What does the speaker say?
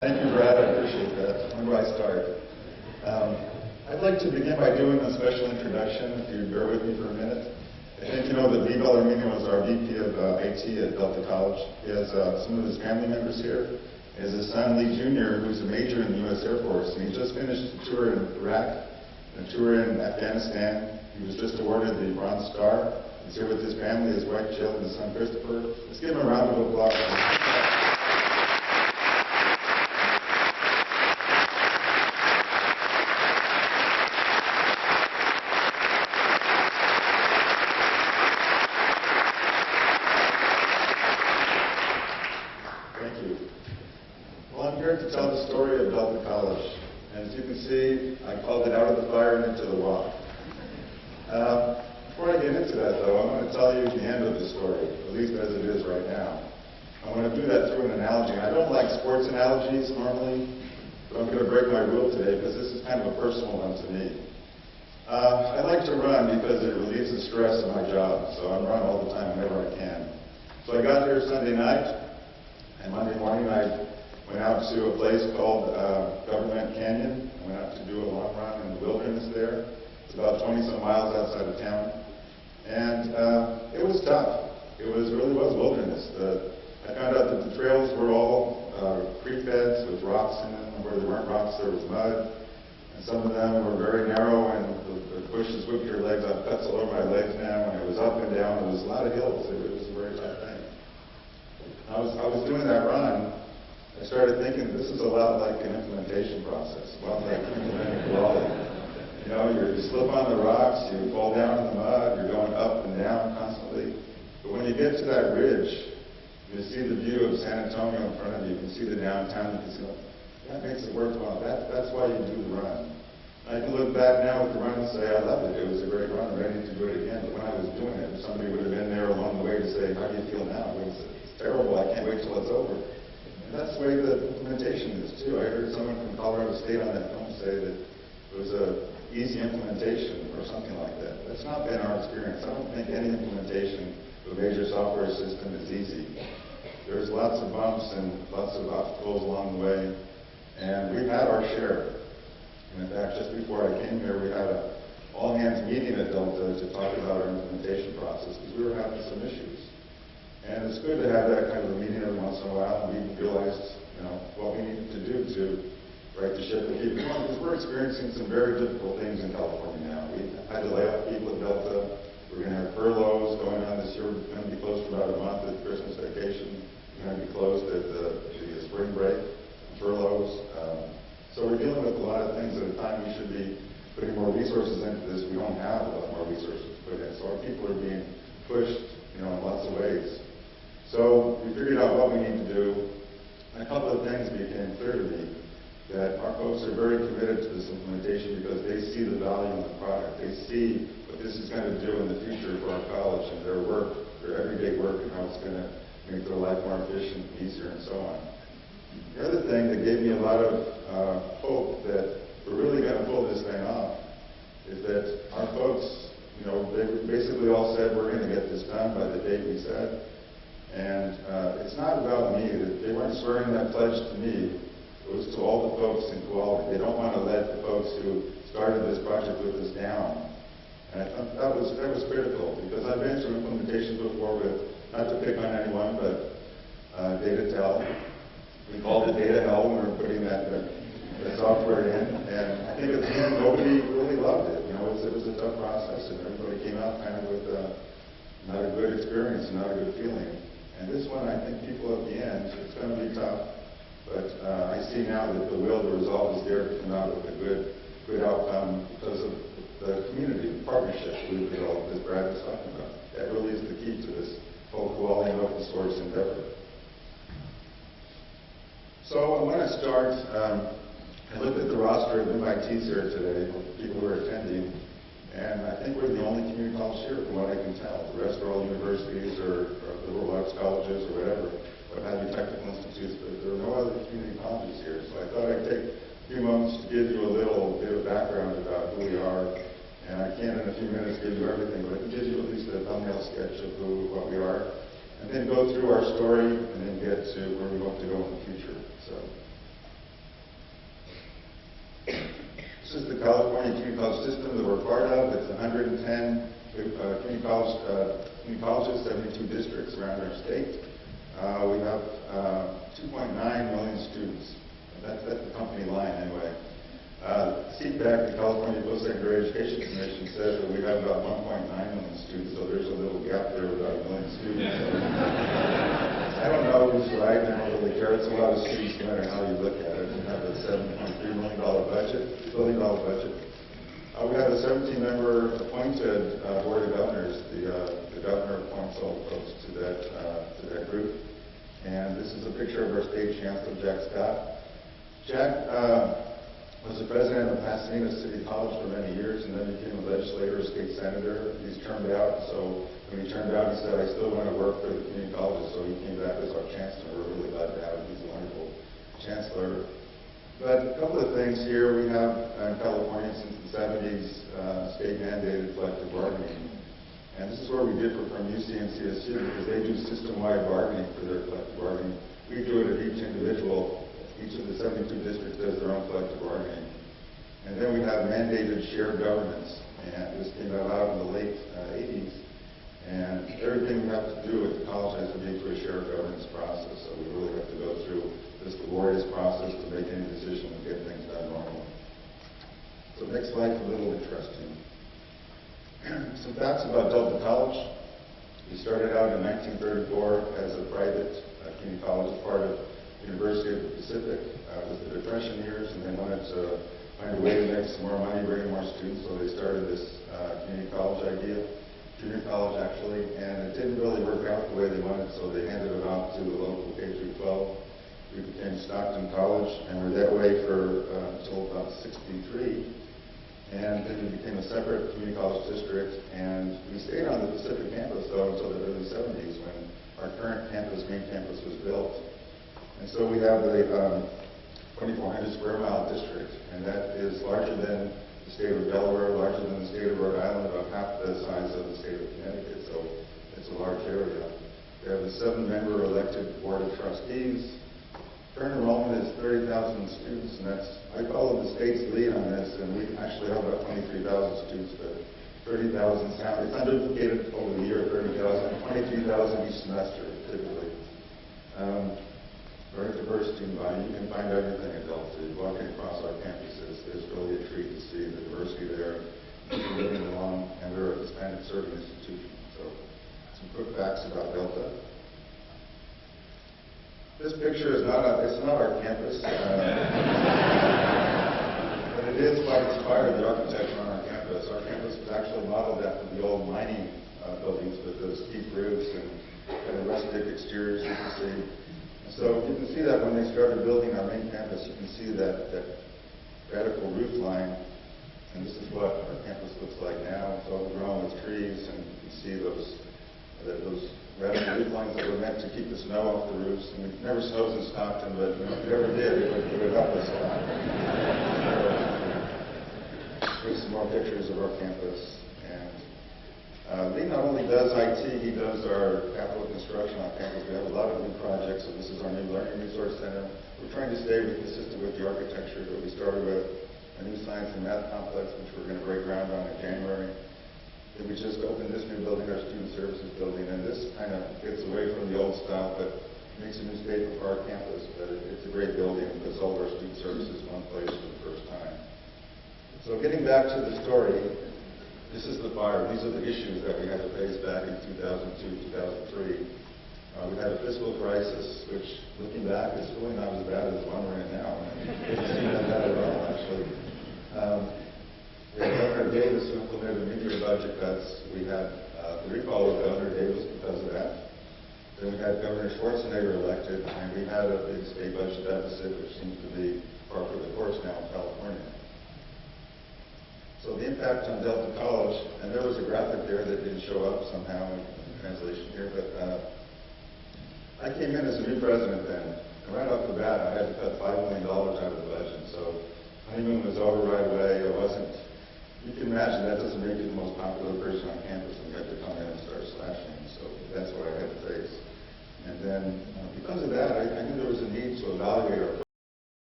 Thank you, Brad. I appreciate that. Where do I start? I'd like to begin by doing a special introduction, if you bear with me for a minute. I think you know that V. Bellarmino is our VP of IT at Delta College. He has some of his family members here. He has his son, Lee Jr., who's a major in the U.S. Air Force, and he just finished a tour in Iraq, and a tour in Afghanistan. He was just awarded the Bronze Star. He's here with his family, his wife Jill, and his son Christopher. Let's give him a round of applause. To tell the story of Delta College. And as you can see, I called it Out of the Fire and Into the Rock. Before I get into that, though, I want to tell you the end of the story, at least as it is right now. I want to do that through an analogy. I don't like sports analogies normally, but I'm going to break my rule today because this is kind of a personal one to me. I like to run because it relieves the stress of my job, so I run all the time whenever I can. So I got here Sunday night, and Monday morning I went out to a place called Government Canyon. I went out to do a long run in the wilderness there. It's about 20-some miles outside of town. And it was tough. It really was wilderness. I found out that the trails were all creek beds with rocks in them. Where there weren't rocks, there was mud. And some of them were very narrow, and the bushes whipped your legs. I've cuts all over my legs now, and it was up and down. There was a lot of hills. It was a very tough thing. I was doing that run. I started thinking this is a lot like an implementation process, a lot like implementing Kuali. You know, you slip on the rocks, you fall down in the mud, you're going up and down constantly. But when you get to that ridge, you see the view of San Antonio in front of you, you can see the downtown, you can see, that makes it worthwhile. That's why you do the run. I can look back now with the run and say, I loved it. It was a great run. I'm ready to do it again. But when I was doing it, somebody would have been there along the way to say, how do you feel now? It's terrible. I can't wait till it's over. And that's the way the implementation is, too. I heard someone from Colorado State on that film say that it was an easy implementation or something like that. That's not been our experience. I don't think any implementation of a major software system is easy. There's lots of bumps and lots of obstacles along the way, and we've had our share. And in fact, just before I came here, we had an all-hands meeting at Delta to talk about our implementation process because we were having some issues. And it's good to have that kind of a meeting every once in a while, and we realized, what we needed to do to right the ship and keep it going, because we're experiencing some very difficult things in California now. We had to lay off people at Delta. We're going to have furloughs going on this year. We're going to be closed for about a month at Christmas vacation. We're going to be closed at the spring break, furloughs. So we're dealing with a lot of things at a time we should be putting more resources into this. We don't have a lot more resources to put in. So our people are being pushed, in lots of ways. So we figured out what we need to do, and a couple of things became clear to me, that our folks are very committed to this implementation because they see the value in the product. They see what this is going to do in the future for our college and their work, their everyday work, and how it's going to make their life more efficient, easier, and so on. The other thing that gave me a lot of hope that we're really going to pull this thing off is that our folks, they basically all said we're going to get this done by the date we said. And it's not about me. They weren't swearing that pledge to me. It was to all the folks in Kuali. They don't want to let the folks who started this project with us down. And I thought that was critical because I've been through implementations before with, not to pick on anyone, but data we called it data hell when we were putting that software in. And I think at the end, nobody really loved it. It was a tough process, and everybody came out kind of with not a good experience and not a good feeling. And this one, I think people at the end, it's going to be tough, but I see now that the will, the resolve is there to come out with a good outcome because of the community, the partnerships we've developed, as Brad was talking about. That really is the key to this whole Kuali and open source endeavor. So I want to start, I looked at the roster of invitees here today, people who are attending, and I think we're the only community college here from what I can tell. The rest are all universities or liberal arts colleges or whatever, what have you, technical institutes, but there are no other community colleges here. So I thought I'd take a few moments to give you a little bit of background about who we are. And I can't in a few minutes give you everything, but I can give you at least a thumbnail sketch of what we are. And then go through our story and then get to where we hope to go in the future. So This is the California community college system that we're part of. It's 110 community colleges, 72 districts around our state. We have 2.9 million students. That's the company line anyway. CPAC, the California Post-Secondary Education Commission, says that we have about 1.9 million students, so there's a little gap there with about 1 million students. I don't know who's right. I don't really care. It's a lot of students no matter how you look at it. We have a $7.3 billion budget. We have a 17-member appointed board of governors. The governor appoints all the folks to that group. And this is a picture of our state chancellor, Jack Scott. Jack was the president of Pasadena City College for many years, and then became a legislator, a state senator. He's termed out, so when he turned out, he said, I still want to work for the community colleges, so he came back as our chancellor. We're really glad to have him. He's a wonderful chancellor. But a couple of things here. We have in California since the 70s state-mandated collective bargaining. And this is where we differ from UC and CSU, because they do system-wide bargaining for their collective bargaining. We do it at each individual. Each of the 72 districts does their own collective bargaining. And then we have mandated shared governance. And this came out in the late 80s. And everything we have to do with the college has to be through a shared governance process. So we really have to go through this laborious process to make any decision and get things done normally. So next slide's a little interesting. Some facts about Delta College. We started out in 1934 as a private community college as part of University of the Pacific. It was the Depression years, and they wanted to find a way to make some more money, bring in more students, so they started this community college idea, junior college actually, and it didn't really work out the way they wanted, so they handed it off to the local K-12. We became Stockton College, and were that way for until about 63. And then we became a separate community college district, and we stayed on the Pacific campus, though, until the early 70s when our current campus, main campus, was built. And so we have the 2,400 square mile district, and that is larger than the state of Delaware, larger than the state of Rhode Island, about half the size of the state of Connecticut, so it's a large area. We have a 7-member elected board of trustees. Current enrollment is 30,000 students, and I follow the state's lead on this, and we actually have about 23,000 students, but 30,000 sound, it's unduplicated over the year, 30,000, 23,000 each semester, typically. Very diverse student body. You can find everything at Delta. Walking across our campuses, it's really a treat to see the diversity there, people living along, and we're a Hispanic serving institution. So, some quick facts about Delta. This picture is not our campus, but it is quite inspired the architecture on our campus. Our campus was actually modeled after the old mining buildings with those steep roofs and rustic exteriors, you can see. So you can see that when they started building our main campus, you can see that radical roof line, and this is what our campus looks like now. It's overgrown with trees, and you can see those radical roof lines that were meant to keep the snow off the roofs. And it never snows in Stockton, but if it ever did, it would help us a lot. Here's some more pictures of our campus. Lee not only does IT, he does our capital construction on campus. We have a lot of new projects, so this is our new Learning Resource Center. We're trying to stay consistent with the architecture that we started with, a new science and math complex, which we're going to break ground on in January. And we just opened this new building, our Student Services building, and this kind of gets away from the old style, but makes a new statement for our campus. But it's a great building and puts all of our student services in one place for the first time. So getting back to the story, this is the fire. These are the issues that we had to face back in 2002, 2003. We had a fiscal crisis, which, looking back, is really not as bad as the one we're in now. It doesn't seem that bad at all, actually. We had Governor Davis who implemented mid-year budget cuts. We had the recall of Governor Davis because of that. Then we had Governor Schwarzenegger elected, and we had a big state budget deficit, which seems to be par for the course now in California. So the impact on Delta College, and there was a graphic there that didn't show up somehow in the translation here, but I came in as a new president then, and right off the bat I had to cut $5 million